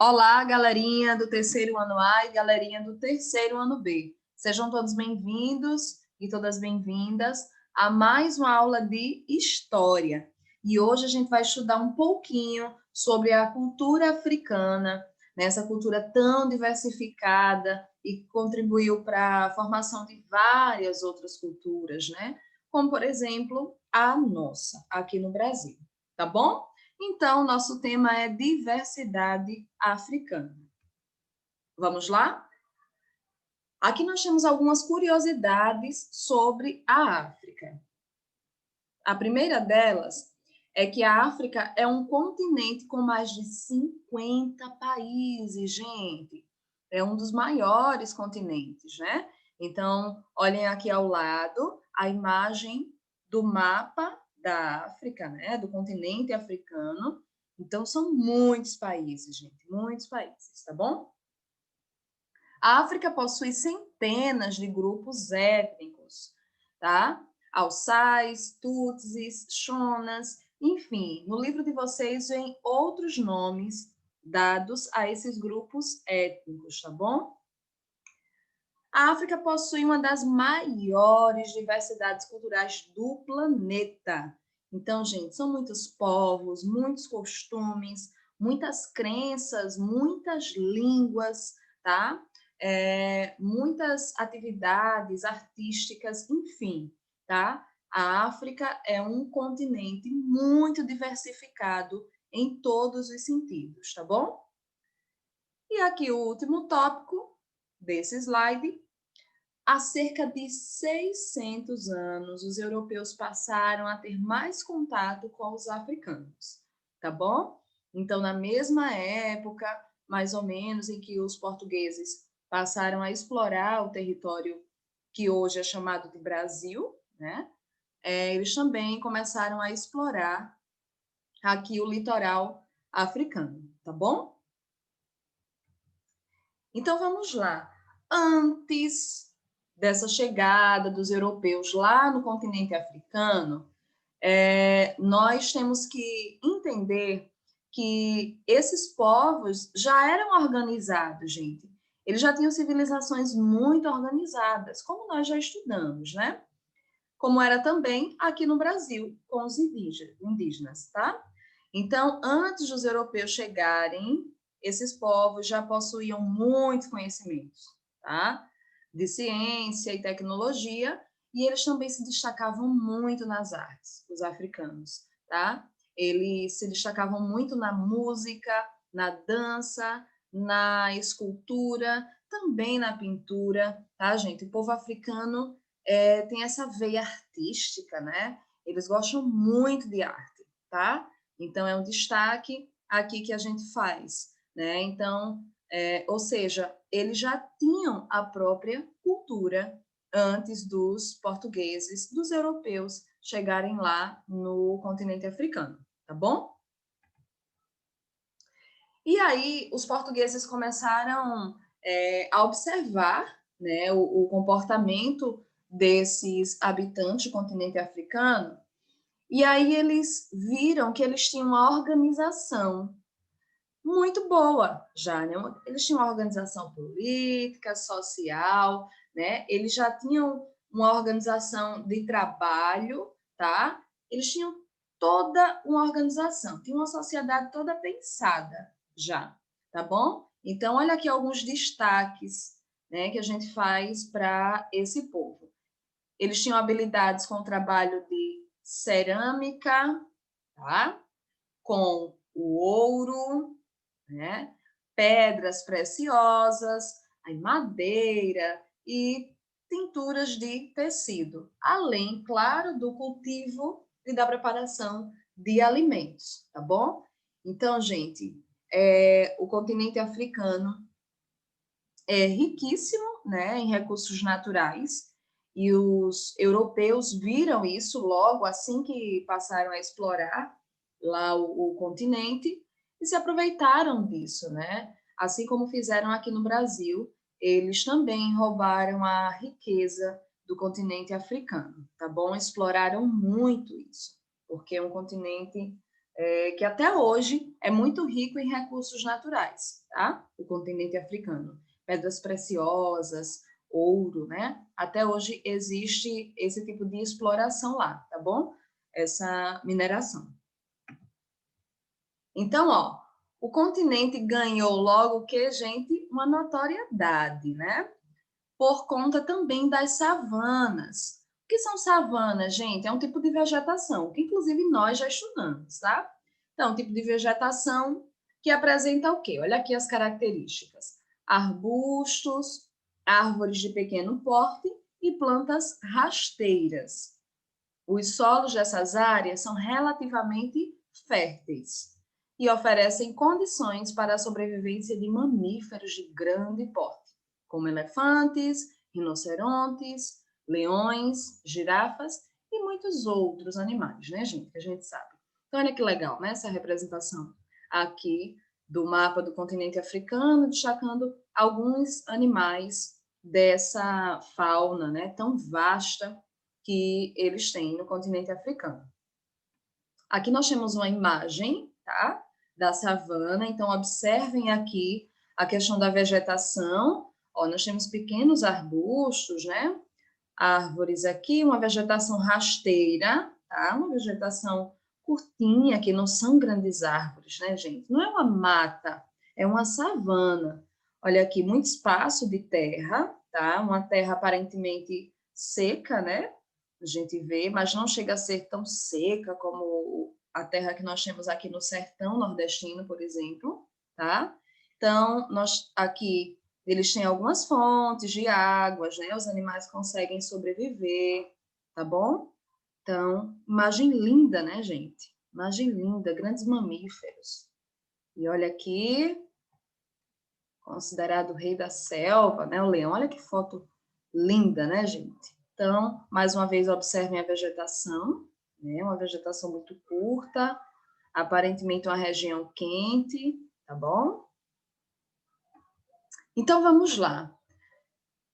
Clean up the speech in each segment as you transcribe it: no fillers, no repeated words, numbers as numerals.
Olá, galerinha do terceiro ano A e galerinha do terceiro ano B. Sejam todos bem-vindos e todas bem-vindas a mais uma aula de História. E hoje a gente vai estudar um pouquinho sobre a cultura africana, essa cultura tão diversificada e que contribuiu para a formação de várias outras culturas, né? Como, por exemplo, a nossa, aqui no Brasil. Tá bom? Então, nosso tema é diversidade africana. Vamos lá? Aqui nós temos algumas curiosidades sobre a África. A primeira delas é que a África é um continente com mais de 50 países, gente. É um dos maiores continentes, né? Então, olhem aqui ao lado a imagem do mapa da África, né? Do continente africano. Então, são muitos países, gente, muitos países, tá bom? A África possui centenas de grupos étnicos, tá? Alçais, Tutsis, Shonas, enfim, no livro de vocês vem outros nomes dados a esses grupos étnicos, tá bom? A África possui uma das maiores diversidades culturais do planeta. Então, gente, são muitos povos, muitos costumes, muitas crenças, muitas línguas, tá? Muitas atividades artísticas, enfim, tá? A África é um continente muito diversificado em todos os sentidos, tá bom? E aqui o último tópico desse slide. Há cerca de 600 anos, os europeus passaram a ter mais contato com os africanos, tá bom? Então, na mesma época, mais ou menos, em que os portugueses passaram a explorar o território que hoje é chamado de Brasil, né? Eles também começaram a explorar aqui o litoral africano, tá bom? Então, vamos lá. Antes dessa chegada dos europeus lá no continente africano, nós temos que entender que esses povos já eram organizados, gente. Eles já tinham civilizações muito organizadas, como nós já estudamos, né? Como era também aqui no Brasil, com os indígenas, tá? Então, antes dos europeus chegarem, esses povos já possuíam muitos conhecimentos, tá? De ciência e tecnologia, e eles também se destacavam muito nas artes, os africanos, tá? Eles se destacavam muito na música, na dança, na escultura, também na pintura, tá, gente? O povo africano tem essa veia artística, né? Eles gostam muito de arte, tá? Então, é um destaque aqui que a gente faz, né? Então, ou seja, eles já tinham a própria cultura antes dos portugueses, dos europeus chegarem lá no continente africano, tá bom? E aí, os portugueses começaram a observar, né, o comportamento desses habitantes do continente africano, e aí eles viram que eles tinham uma organização muito boa já, né? Eles tinham uma organização política, social, né? Eles já tinham uma organização de trabalho, tá? Eles tinham toda uma organização, tinha uma sociedade toda pensada já, tá bom? Então, olha aqui alguns destaques, né, que a gente faz para esse povo. Eles tinham habilidades com o trabalho de cerâmica, tá? Com o ouro, né? Pedras preciosas, aí madeira e tinturas de tecido, além, claro, do cultivo e da preparação de alimentos, tá bom? Então, gente, o continente africano é riquíssimo, né, em recursos naturais, e os europeus viram isso logo assim que passaram a explorar lá o continente e se aproveitaram disso, né? Assim como fizeram aqui no Brasil, eles também roubaram a riqueza do continente africano, tá bom? Exploraram muito isso, porque é um continente que até hoje é muito rico em recursos naturais, tá? O continente africano. Pedras preciosas, ouro, né? Até hoje existe esse tipo de exploração lá, tá bom? Essa mineração. Então, ó, o continente ganhou logo o que, gente? Uma notoriedade, né? Por conta também das savanas. O que são savanas, gente? É um tipo de vegetação, que inclusive nós já estudamos, tá? Então, um tipo de vegetação que apresenta o quê? Olha aqui as características. Arbustos, árvores de pequeno porte e plantas rasteiras. Os solos dessas áreas são relativamente férteis e oferecem condições para a sobrevivência de mamíferos de grande porte, como elefantes, rinocerontes, leões, girafas e muitos outros animais, né, gente? Que a gente sabe. Então, olha que legal, né? Essa representação aqui do mapa do continente africano, destacando alguns animais dessa fauna, né, tão vasta que eles têm no continente africano. Aqui nós temos uma imagem, tá? Da savana, então observem aqui a questão da vegetação. Ó, nós temos pequenos arbustos, né? Árvores aqui, uma vegetação rasteira, tá? Uma vegetação curtinha, que não são grandes árvores, né, gente? Não é uma mata, é uma savana. Olha aqui, muito espaço de terra, tá? Uma terra aparentemente seca, né? A gente vê, mas não chega a ser tão seca como a terra que nós temos aqui no sertão nordestino, por exemplo, tá? Então, nós aqui eles têm algumas fontes de águas, né? Os animais conseguem sobreviver, tá bom? Então, imagem linda, né, gente? Imagem linda, grandes mamíferos. E olha aqui, considerado o rei da selva, né, o leão. Olha que foto linda, né, gente? Então, mais uma vez, observem a vegetação, né? Uma vegetação muito curta, aparentemente uma região quente, tá bom? Então, vamos lá.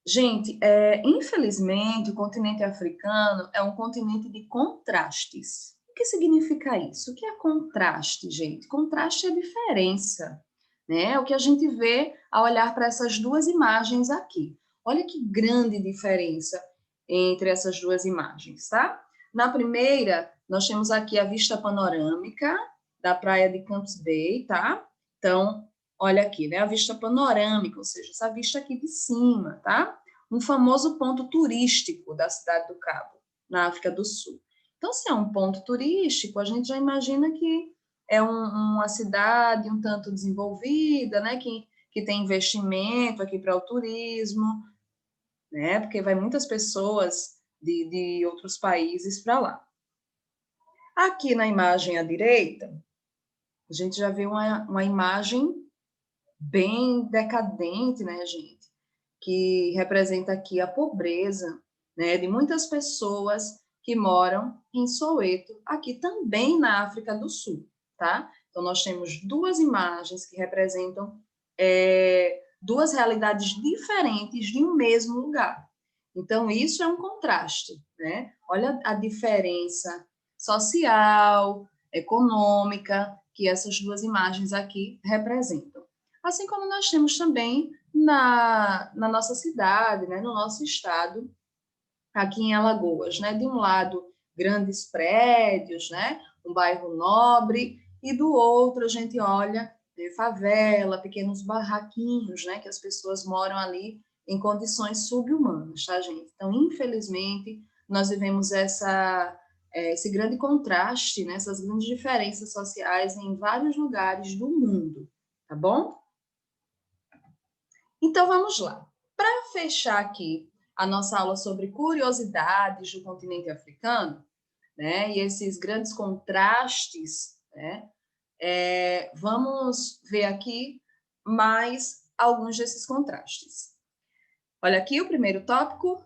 Gente, infelizmente, o continente africano é um continente de contrastes. O que significa isso? O que é contraste, gente? Contraste é diferença, né? O que a gente vê ao olhar para essas duas imagens aqui. Olha que grande diferença entre essas duas imagens, tá? Na primeira, nós temos aqui a vista panorâmica da praia de Camps Bay, tá? Então, olha aqui, né? A vista panorâmica, ou seja, essa vista aqui de cima, tá? Um famoso ponto turístico da cidade do Cabo, na África do Sul. Então, se é um ponto turístico, a gente já imagina que é uma cidade um tanto desenvolvida, né? Que tem investimento aqui para o turismo, né? Porque vai muitas pessoas de outros países para lá. Aqui na imagem à direita, a gente já vê uma imagem bem decadente, né, gente? Que representa aqui a pobreza, né, de muitas pessoas que moram em Soweto, aqui também na África do Sul, tá? Então, nós temos duas imagens que representam duas realidades diferentes de um mesmo lugar. Então, isso é um contraste, né? Olha a diferença social, econômica, que essas duas imagens aqui representam. Assim como nós temos também na nossa cidade, né, no nosso estado, aqui em Alagoas, né? De um lado, grandes prédios, né? Um bairro nobre, e do outro a gente olha favela, pequenos barraquinhos, né? Que as pessoas moram ali em condições subhumanas, tá, gente? Então, infelizmente, nós vivemos esse grande contraste, né? Essas grandes diferenças sociais em vários lugares do mundo, tá bom? Então, vamos lá. Para fechar aqui a nossa aula sobre curiosidades do continente africano, né, e esses grandes contrastes, né, vamos ver aqui mais alguns desses contrastes. Olha aqui o primeiro tópico. O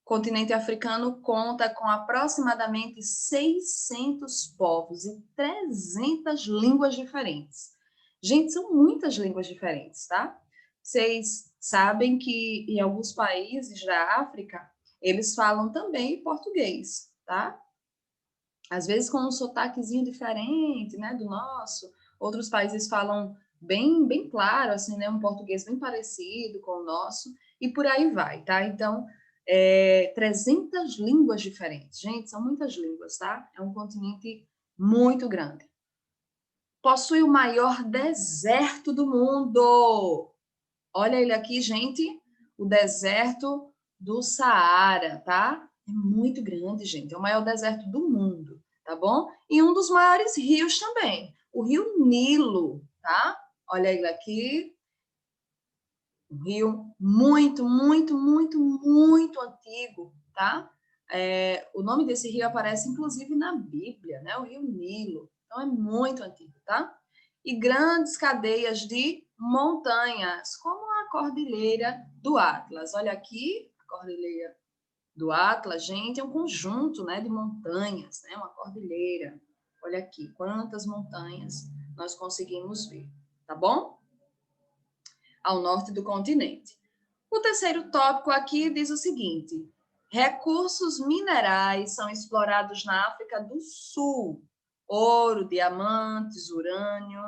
continente africano conta com aproximadamente 600 povos e 300 línguas diferentes. Gente, são muitas línguas diferentes, tá? Vocês sabem que em alguns países da África, eles falam também português, tá? às vezes com um sotaquezinho diferente, né, do nosso. Outros países falam bem claro, assim, né, um português bem parecido com o nosso, e por aí vai, tá? Então, 300 línguas diferentes. Gente, são muitas línguas, tá? É um continente muito grande. Possui o maior deserto do mundo. Olha ele aqui, gente, o deserto do Saara, tá? É muito grande, gente. É o maior deserto do mundo, tá bom? E um dos maiores rios também, o Rio Nilo, tá? Olha ele aqui, um rio muito antigo, tá? O nome desse rio aparece inclusive na Bíblia, né? O Rio Nilo. Então é muito antigo, tá? E grandes cadeias de montanhas, como a Cordilheira do Atlas. Olha aqui, a Cordilheira do Atlas, gente, é um conjunto, né, de montanhas, né? Uma cordilheira. Olha aqui, quantas montanhas nós conseguimos ver, tá bom? Ao norte do continente. O terceiro tópico aqui diz o seguinte: recursos minerais são explorados na África do Sul: ouro, diamantes, urânio,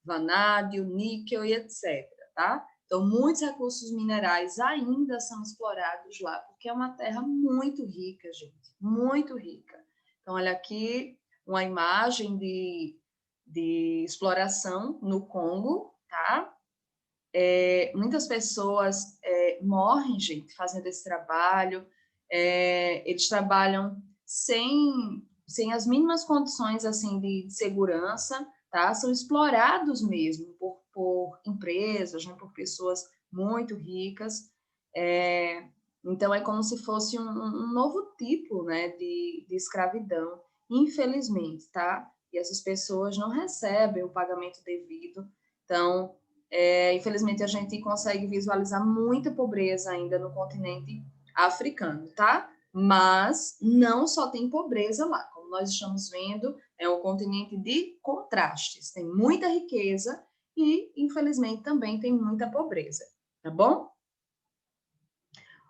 vanádio, níquel e etc. Tá? Então, muitos recursos minerais ainda são explorados lá, porque é uma terra muito rica, gente, muito rica. Então, olha aqui uma imagem de exploração no Congo, tá? Muitas pessoas morrem, gente, fazendo esse trabalho. Eles trabalham sem as mínimas condições assim de segurança, tá? São explorados mesmo por empresas, né? Por pessoas muito ricas. Então é como se fosse um novo tipo, né, de escravidão, infelizmente, tá? E essas pessoas não recebem o pagamento devido. Então, infelizmente, a gente consegue visualizar muita pobreza ainda no continente africano, tá? Mas não só tem pobreza lá, como nós estamos vendo, é um continente de contrastes, tem muita riqueza e, infelizmente, também tem muita pobreza, tá bom?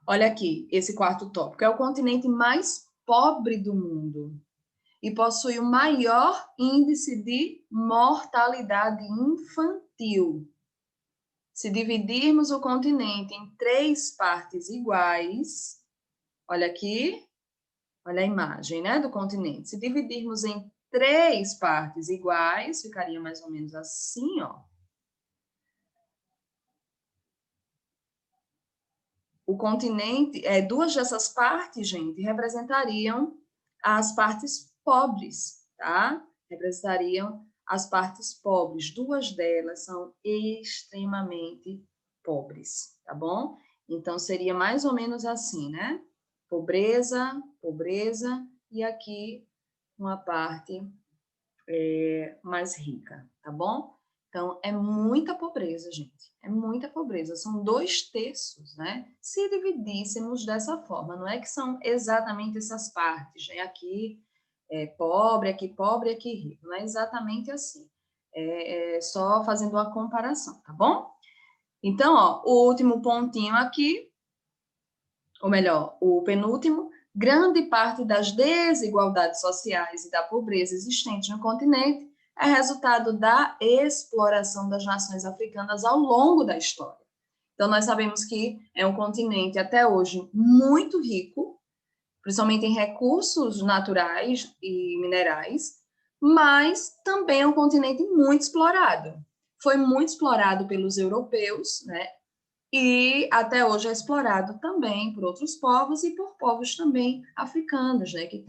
Olha aqui, esse quarto tópico, é o continente mais pobre do mundo e possui o maior índice de mortalidade infantil. Se dividirmos o continente em 3 partes iguais, olha aqui, olha a imagem, né, do continente. Se dividirmos em 3 partes iguais, ficaria mais ou menos assim, ó. O continente, duas dessas partes, gente, representariam as partes pobres, tá? Representariam as partes pobres. Duas delas são extremamente pobres, tá bom? Então, seria mais ou menos assim, né? Pobreza, pobreza, e aqui uma parte mais rica, tá bom? Então, é muita pobreza, gente. É muita pobreza. São 2/3, né? Se dividíssemos dessa forma, não é que são exatamente essas partes, né? Aqui é pobre, aqui rico. Não é exatamente assim. É só fazendo uma comparação, tá bom? Então, ó, o último pontinho aqui, ou melhor, o penúltimo, grande parte das desigualdades sociais e da pobreza existentes no continente é resultado da exploração das nações africanas ao longo da história. Então, nós sabemos que é um continente até hoje muito rico, principalmente em recursos naturais e minerais, mas também é um continente muito explorado. Foi muito explorado pelos europeus, né? E até hoje é explorado também por outros povos e por povos também africanos, né, que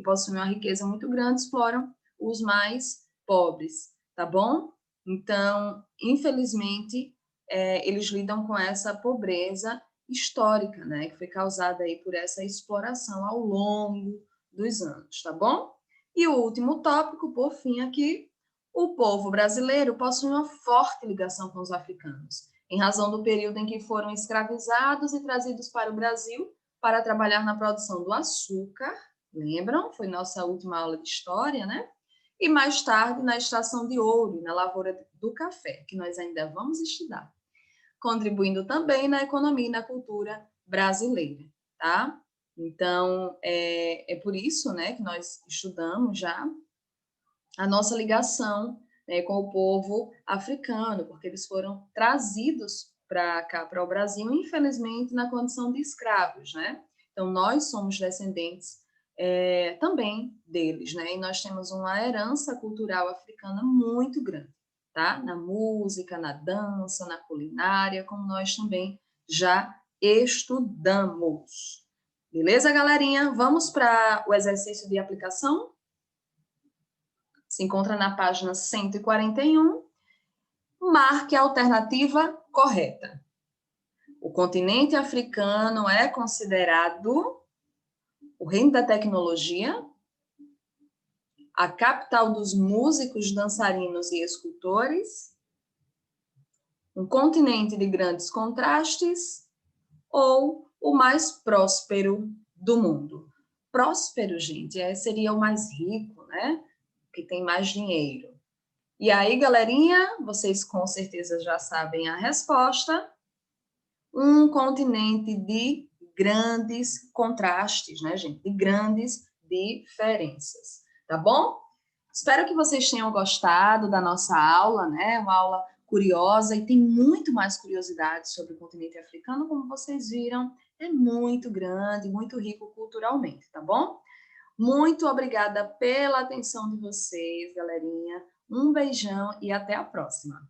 possuem uma riqueza muito grande, exploram os mais pobres, tá bom? Então, infelizmente, eles lidam com essa pobreza histórica, né, que foi causada aí por essa exploração ao longo dos anos, tá bom? E o último tópico, por fim, aqui, o povo brasileiro possui uma forte ligação com os africanos em razão do período em que foram escravizados e trazidos para o Brasil para trabalhar na produção do açúcar, lembram? Foi nossa última aula de história, né? E mais tarde na extração de ouro e na lavoura do café, que nós ainda vamos estudar, contribuindo também na economia e na cultura brasileira, tá? Então, é por isso, né, que nós estudamos já a nossa ligação, né, com o povo africano, porque eles foram trazidos para cá, para o Brasil, infelizmente, na condição de escravos, né? Então, nós somos descendentes também deles, né? E nós temos uma herança cultural africana muito grande, tá? Na música, na dança, na culinária, como nós também já estudamos. Beleza, galerinha? Vamos para o exercício de aplicação? Se encontra na página 141. Marque a alternativa correta. O continente africano é considerado o reino da tecnologia, a capital dos músicos, dançarinos e escultores, um continente de grandes contrastes ou o mais próspero do mundo. Próspero, gente, seria o mais rico, né? Que tem mais dinheiro. E aí, galerinha, vocês com certeza já sabem a resposta. Um continente de grandes contrastes, né, gente? De grandes diferenças, tá bom? Espero que vocês tenham gostado da nossa aula, né? Uma aula curiosa e tem muito mais curiosidades sobre o continente africano, como vocês viram, é muito grande, muito rico culturalmente, tá bom? Muito obrigada pela atenção de vocês, galerinha. Um beijão e até a próxima.